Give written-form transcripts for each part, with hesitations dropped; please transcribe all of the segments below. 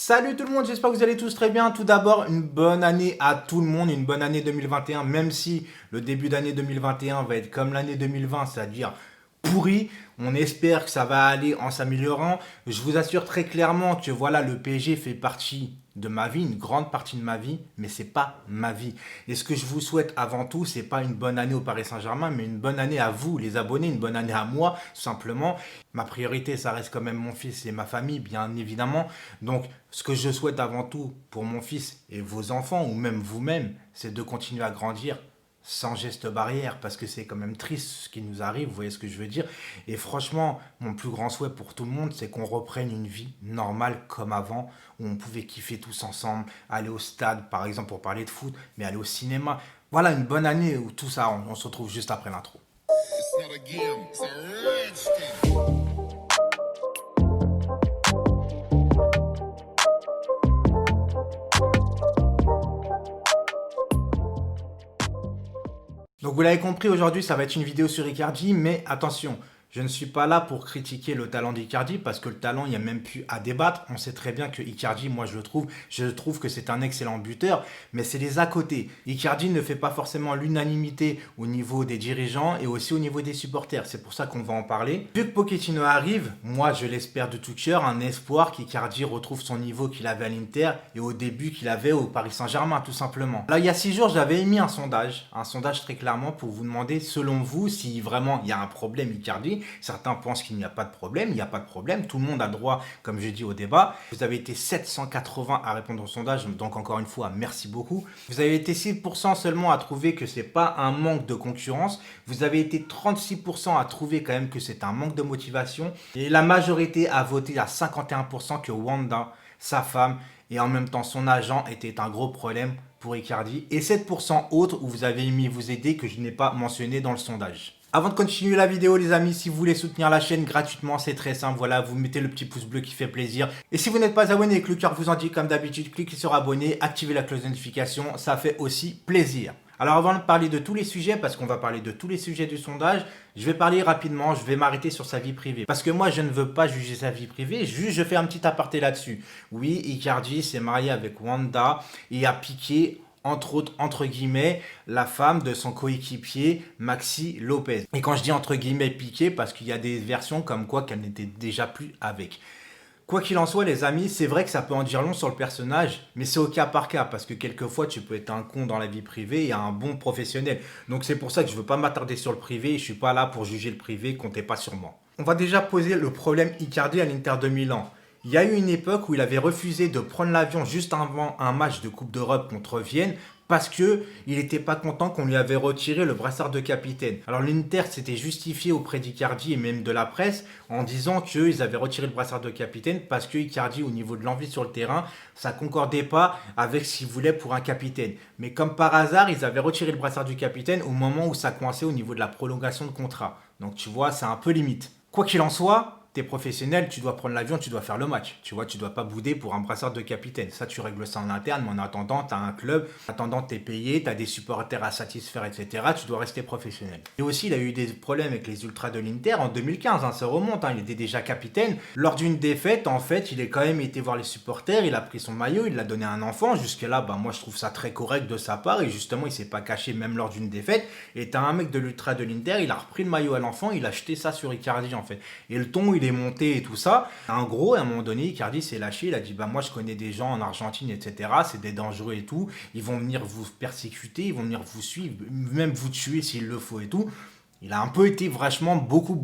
Salut tout le monde, j'espère que vous allez tous très bien. Tout d'abord, une bonne année à tout le monde, une bonne année 2021, même si le début d'année 2021 va être comme l'année 2020, c'est-à-dire pourri. On espère que ça va aller en s'améliorant. Je vous assure très clairement que voilà, le PSG fait partie de ma vie, une grande partie de ma vie, mais c'est pas ma vie. Et ce que je vous souhaite avant tout, c'est pas une bonne année au Paris Saint-Germain, mais une bonne année à vous, les abonnés, une bonne année à moi, tout simplement. Ma priorité, ça reste quand même mon fils et ma famille, bien évidemment. Donc, ce que je souhaite avant tout pour mon fils et vos enfants, ou même vous-même, c'est de continuer à grandir sans geste barrière, parce que c'est quand même triste ce qui nous arrive, vous voyez ce que je veux dire. Et franchement, mon plus grand souhait pour tout le monde, c'est qu'on reprenne une vie normale comme avant, où on pouvait kiffer tous ensemble, aller au stade, par exemple, pour parler de foot, mais aller au cinéma. Voilà, une bonne année où tout ça, on se retrouve juste après l'intro. It's not a game, it's a rich thing. Donc vous l'avez compris, aujourd'hui ça va être une vidéo sur Icardi, mais attention, je ne suis pas là pour critiquer le talent d'Icardi parce que le talent, il n'y a même plus à débattre. On sait très bien que Icardi, moi je trouve que c'est un excellent buteur, mais c'est les à côté. Icardi ne fait pas forcément l'unanimité au niveau des dirigeants et aussi au niveau des supporters. C'est pour ça qu'on va en parler. Vu que Pochettino arrive, moi je l'espère de tout cœur, un espoir qu'Icardi retrouve son niveau qu'il avait à l'Inter et au début qu'il avait au Paris Saint-Germain, tout simplement. Là, il y a 6 jours, j'avais émis un sondage très clairement pour vous demander, selon vous, si vraiment il y a un problème Icardi. Certains pensent qu'il n'y a pas de problème, il n'y a pas de problème, tout le monde a droit, comme je dis, au débat. Vous avez été 780 à répondre au sondage, donc encore une fois, merci beaucoup. Vous avez été 6% seulement à trouver que c'est pas un manque de concurrence. Vous avez été 36% à trouver quand même que c'est un manque de motivation. Et la majorité a voté à 51% que Wanda, sa femme, et en même temps son agent était un gros problème pour Icardi. Et 7% autres où vous avez mis vous aider que je n'ai pas mentionné dans le sondage. Avant de continuer la vidéo les amis, si vous voulez soutenir la chaîne gratuitement, c'est très simple, voilà, vous mettez le petit pouce bleu qui fait plaisir. Et si vous n'êtes pas abonné et que le cœur vous en dit comme d'habitude, cliquez sur abonner, activez la cloche de notification, ça fait aussi plaisir. Alors avant de parler de tous les sujets, parce qu'on va parler de tous les sujets du sondage, je vais parler rapidement, je vais m'arrêter sur sa vie privée. Parce que moi je ne veux pas juger sa vie privée, juste je fais un petit aparté là-dessus. Oui, Icardi s'est marié avec Wanda et a piqué entre autres, entre guillemets, la femme de son coéquipier Maxi Lopez. Et quand je dis entre guillemets piqué, parce qu'il y a des versions comme quoi qu'elle n'était déjà plus avec. Quoi qu'il en soit, les amis, c'est vrai que ça peut en dire long sur le personnage, mais c'est au cas par cas, parce que quelquefois, tu peux être un con dans la vie privée et un bon professionnel. Donc c'est pour ça que je ne veux pas m'attarder sur le privé, et je ne suis pas là pour juger le privé, comptez pas sur moi. On va déjà poser le problème Icardi à l'Inter de Milan. Il y a eu une époque où il avait refusé de prendre l'avion juste avant un match de Coupe d'Europe contre Vienne parce qu'il n'était pas content qu'on lui avait retiré le brassard de capitaine. Alors l'Inter s'était justifié auprès d'Icardi et même de la presse en disant qu'ils avaient retiré le brassard de capitaine parce que Icardi, au niveau de l'envie sur le terrain, ça ne concordait pas avec ce qu'il voulait pour un capitaine. Mais comme par hasard, ils avaient retiré le brassard du capitaine au moment où ça coinçait au niveau de la prolongation de contrat. Donc tu vois, c'est un peu limite. Quoi qu'il en soit, t'es professionnel, tu dois prendre l'avion, tu dois faire le match. Tu vois, tu dois pas bouder pour un brassard de capitaine. Ça, tu règles ça en interne, mais en attendant, tu as un club, en attendant, tu es payé, tu as des supporters à satisfaire, etc. Tu dois rester professionnel. Et aussi, il a eu des problèmes avec les ultras de l'Inter en 2015, ça remonte, il était déjà capitaine. Lors d'une défaite, en fait, il est quand même été voir les supporters, il a pris son maillot, il l'a donné à un enfant. Jusque-là, moi, je trouve ça très correct de sa part, et justement, il s'est pas caché même lors d'une défaite. Et tu as un mec de l'ultra de l'Inter, il a repris le maillot à l'enfant, il a jeté ça sur Icardi, en fait. Et le ton, il est monté et tout ça. En gros, à un moment donné, Icardi s'est lâché, il a dit moi je connais des gens en Argentine, etc. C'est des dangereux et tout. Ils vont venir vous persécuter, ils vont venir vous suivre, même vous tuer s'il le faut et tout. Il a un peu été vachement beaucoup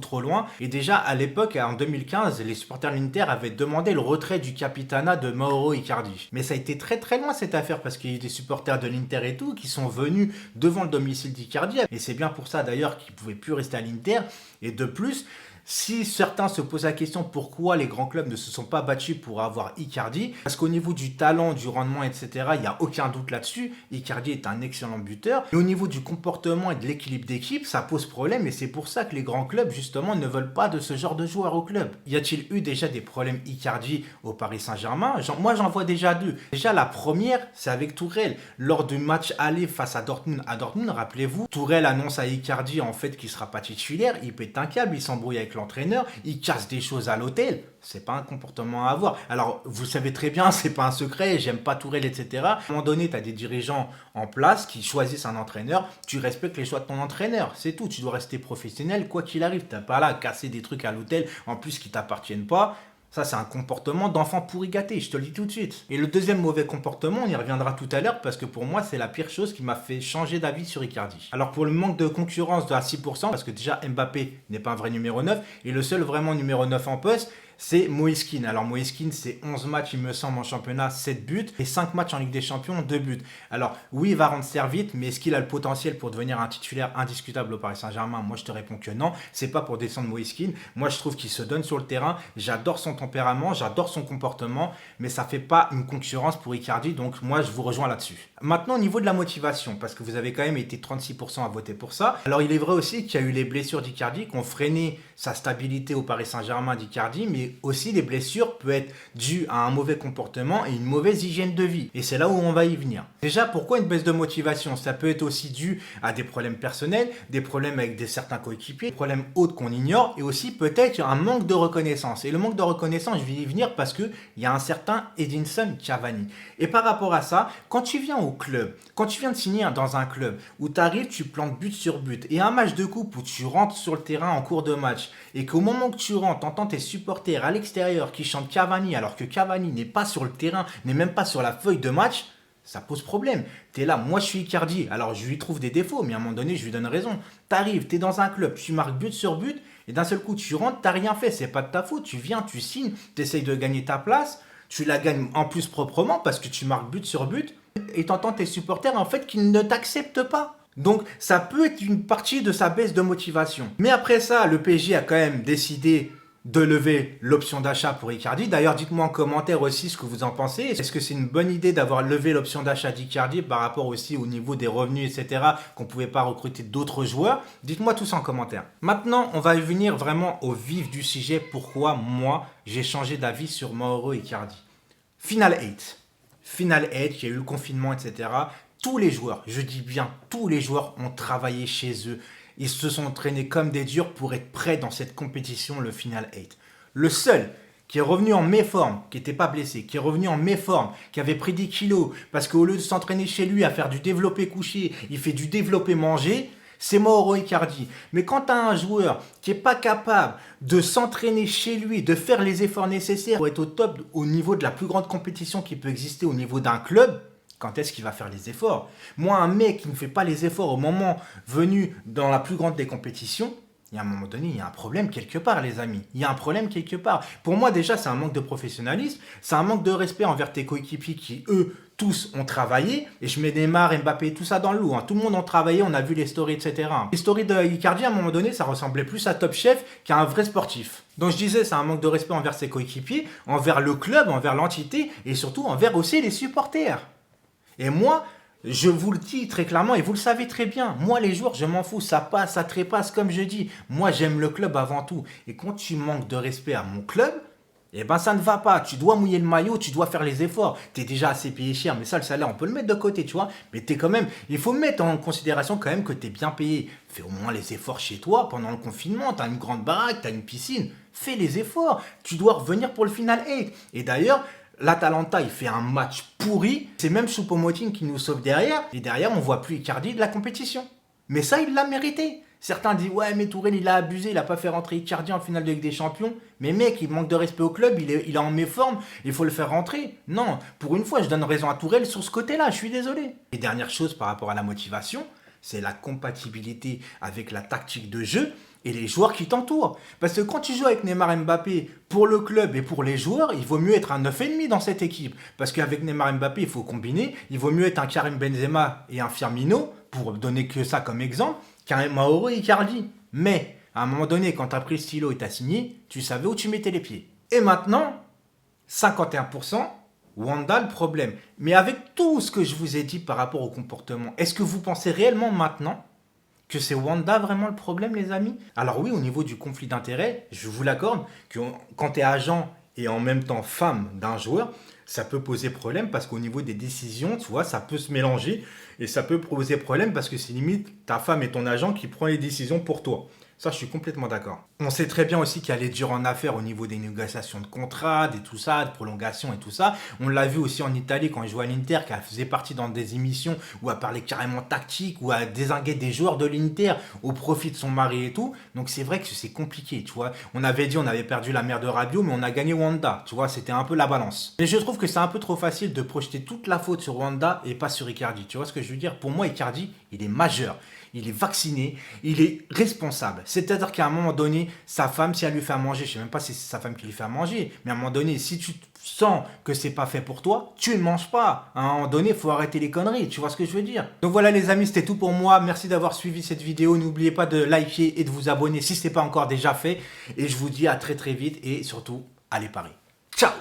trop loin. Et déjà à l'époque, en 2015, les supporters de l'Inter avaient demandé le retrait du capitana de Mauro Icardi. Mais ça a été très loin cette affaire parce qu'il y a eu des supporters de l'Inter et tout qui sont venus devant le domicile d'Icardi. Et c'est bien pour ça d'ailleurs qu'il ne pouvait plus rester à l'Inter. Et de plus, si certains se posent la question pourquoi les grands clubs ne se sont pas battus pour avoir Icardi, parce qu'au niveau du talent, du rendement, etc., il n'y a aucun doute là-dessus. Icardi est un excellent buteur. Et au niveau du comportement et de l'équilibre d'équipe, ça pose problème et c'est pour ça que les grands clubs, justement, ne veulent pas de ce genre de joueurs au club. Y a-t-il eu déjà des problèmes Icardi au Paris Saint-Germain? Moi, j'en vois déjà deux. Déjà, la première, c'est avec Tourelle. Lors du match aller face à Dortmund, rappelez-vous, Tourelle annonce à Icardi, en fait, qu'il ne sera pas titulaire. Il pète un câble, il s'embrouille avec l'entraîneur, il casse des choses à l'hôtel. C'est pas un comportement à avoir. Alors, vous savez très bien, c'est pas un secret, j'aime pas Tourelle, etc. À un moment donné, tu as des dirigeants en place qui choisissent un entraîneur, tu respectes les choix de ton entraîneur, c'est tout. Tu dois rester professionnel, quoi qu'il arrive. T'as pas là à casser des trucs à l'hôtel, en plus qui t'appartiennent pas. Ça, c'est un comportement d'enfant pourri gâté, je te le dis tout de suite. Et le deuxième mauvais comportement, on y reviendra tout à l'heure, parce que pour moi, c'est la pire chose qui m'a fait changer d'avis sur Icardi. Alors pour le manque de concurrence de à 6%, parce que déjà Mbappé n'est pas un vrai numéro 9, et le seul vraiment numéro 9 en poste, c'est Moïse Kean. Alors Moïse Kean, c'est 11 matchs, il me semble, en championnat, 7 buts, et 5 matchs en Ligue des Champions, 2 buts. Alors oui, il va rendre service, mais est-ce qu'il a le potentiel pour devenir un titulaire indiscutable au Paris Saint-Germain? Moi, je te réponds que non. C'est pas pour descendre Moïse Kean. Moi, je trouve qu'il se donne sur le terrain. J'adore son tempérament, j'adore son comportement, mais ça fait pas une concurrence pour Icardi, donc moi, je vous rejoins là-dessus. Maintenant, au niveau de la motivation, parce que vous avez quand même été 36% à voter pour ça. Alors, il est vrai aussi qu'il y a eu les blessures d'Icardi qui ont freiné sa stabilité au Paris Saint-Germain d'Icardi, mais aussi les blessures peuvent être dues à un mauvais comportement et une mauvaise hygiène de vie. Et c'est là où on va y venir. Déjà, pourquoi une baisse de motivation? Ça peut être aussi dû à des problèmes personnels, des problèmes avec certains coéquipiers, des problèmes autres qu'on ignore, et aussi peut-être un manque de reconnaissance. Et le manque de reconnaissance, je vais y venir parce qu'il y a un certain Edinson Cavani. Et par rapport à ça, quand tu viens au club, quand tu viens de signer dans un club où tu arrives, tu plantes but sur but, et un match de coupe où tu rentres sur le terrain en cours de match, et qu'au moment que tu rentres, tu entends tes supporters à l'extérieur qui chantent Cavani, alors que Cavani n'est pas sur le terrain, n'est même pas sur la feuille de match, ça pose problème. Tu es là, moi je suis Icardi, alors je lui trouve des défauts, mais à un moment donné, je lui donne raison. Tu arrives, tu es dans un club, tu marques but sur but, et d'un seul coup, tu rentres, tu n'as rien fait, c'est pas de ta faute. Tu viens, tu signes, tu essayes de gagner ta place, tu la gagnes en plus proprement parce que tu marques but sur but, et tu entends tes supporters en fait qu'ils ne t'acceptent pas. Donc ça peut être une partie de sa baisse de motivation. Mais après ça, le PSG a quand même décidé de lever l'option d'achat pour Icardi. D'ailleurs, dites-moi en commentaire aussi ce que vous en pensez. Est-ce que c'est une bonne idée d'avoir levé l'option d'achat d'Icardi par rapport aussi au niveau des revenus, etc., qu'on ne pouvait pas recruter d'autres joueurs? Dites-moi tout ça en commentaire. Maintenant, on va venir vraiment au vif du sujet. Pourquoi moi, j'ai changé d'avis sur Mauro Icardi. Final 8. Final 8, il y a eu le confinement, etc. Tous les joueurs, je dis bien tous les joueurs ont travaillé chez eux. Ils se sont entraînés comme des durs pour être prêts dans cette compétition, le Final 8. Le seul qui est revenu en méforme, qui n'était pas blessé, qui est revenu en méforme, qui avait pris 10 kilos, parce qu'au lieu de s'entraîner chez lui à faire du développé couché, il fait du développé manger, c'est Mauro Icardi. Mais quand tu as un joueur qui n'est pas capable de s'entraîner chez lui, de faire les efforts nécessaires pour être au top au niveau de la plus grande compétition qui peut exister au niveau d'un club, quand est-ce qu'il va faire les efforts? Moi, un mec qui ne fait pas les efforts au moment venu dans la plus grande des compétitions, il y a un moment donné, il y a un problème quelque part, les amis. Il y a un problème quelque part. Pour moi, déjà, c'est un manque de professionnalisme. C'est un manque de respect envers tes coéquipiers qui, eux, tous ont travaillé. Et je mets Neymar, Mbappé, tout ça dans le lot. Hein. Tout le monde a travaillé, on a vu les stories, etc. Les stories de Icardi, à un moment donné, ça ressemblait plus à Top Chef qu'à un vrai sportif. Donc je disais, c'est un manque de respect envers ses coéquipiers, envers le club, envers l'entité et surtout envers aussi les supporters. Et moi, je vous le dis très clairement et vous le savez très bien. Moi, les joueurs, je m'en fous. Ça passe, ça trépasse, comme je dis. Moi, j'aime le club avant tout. Et quand tu manques de respect à mon club, eh ben ça ne va pas. Tu dois mouiller le maillot, tu dois faire les efforts. Tu es déjà assez payé cher, mais ça, le salaire, on peut le mettre de côté, tu vois. Mais t'es quand même, il faut mettre en considération quand même que tu es bien payé. Fais au moins les efforts chez toi pendant le confinement. Tu as une grande baraque, tu as une piscine. Fais les efforts. Tu dois revenir pour le final 8. Et d'ailleurs, l'Atalanta, il fait un match pourri. C'est même Choupo-Moting qui nous sauve derrière. Et derrière, on voit plus Icardi de la compétition. Mais ça, il l'a mérité. Certains disent, ouais, mais Tourelle, il a abusé. Il n'a pas fait rentrer Icardi en finale de Ligue des Champions. Mais mec, il manque de respect au club. Il est en méforme. Il faut le faire rentrer. Non, pour une fois, je donne raison à Tourelle sur ce côté-là. Je suis désolé. Et dernière chose par rapport à la motivation, c'est la compatibilité avec la tactique de jeu et les joueurs qui t'entourent. Parce que quand tu joues avec Neymar Mbappé, pour le club et pour les joueurs, il vaut mieux être un 9,5 dans cette équipe. Parce qu'avec Neymar Mbappé, il faut combiner. Il vaut mieux être un Karim Benzema et un Firmino, pour donner que ça comme exemple, qu'un Mauro Icardi. Mais, à un moment donné, quand tu as pris le stylo et tu as signé, tu savais où tu mettais les pieds. Et maintenant, 51%, Wanda le problème. Mais avec tout ce que je vous ai dit par rapport au comportement, est-ce que vous pensez réellement maintenant que c'est Wanda vraiment le problème, les amis? Alors oui, au niveau du conflit d'intérêts, je vous l'accorde, que quand tu es agent et en même temps femme d'un joueur, ça peut poser problème parce qu'au niveau des décisions, tu vois, ça peut se mélanger et ça peut poser problème parce que c'est limite ta femme et ton agent qui prend les décisions pour toi. Ça, je suis complètement d'accord. On sait très bien aussi qu'il y a les durs en affaires au niveau des négociations de contrats, des tout ça, de prolongation et tout ça. On l'a vu aussi en Italie quand il jouait à l'Inter, qu'elle faisait partie dans des émissions où elle parlait carrément tactique, où elle dézinguait des joueurs de l'Inter au profit de son mari et tout. Donc c'est vrai que c'est compliqué, tu vois. On avait dit on avait perdu la mère de Rabiot, mais on a gagné Wanda, tu vois, c'était un peu la balance. Mais je trouve que c'est un peu trop facile de projeter toute la faute sur Wanda et pas sur Icardi. Tu vois ce que je veux dire? Pour moi, Icardi, il est majeur. Il est vacciné, il est responsable. C'est-à-dire qu'à un moment donné, sa femme, si elle lui fait à manger, je ne sais même pas si c'est sa femme qui lui fait à manger, mais à un moment donné, si tu sens que c'est pas fait pour toi, tu ne manges pas. À un moment donné, il faut arrêter les conneries, tu vois ce que je veux dire. Donc voilà les amis, c'était tout pour moi. Merci d'avoir suivi cette vidéo. N'oubliez pas de liker et de vous abonner si ce n'est pas encore déjà fait. Et je vous dis à très très vite et surtout, allez Paris. Ciao!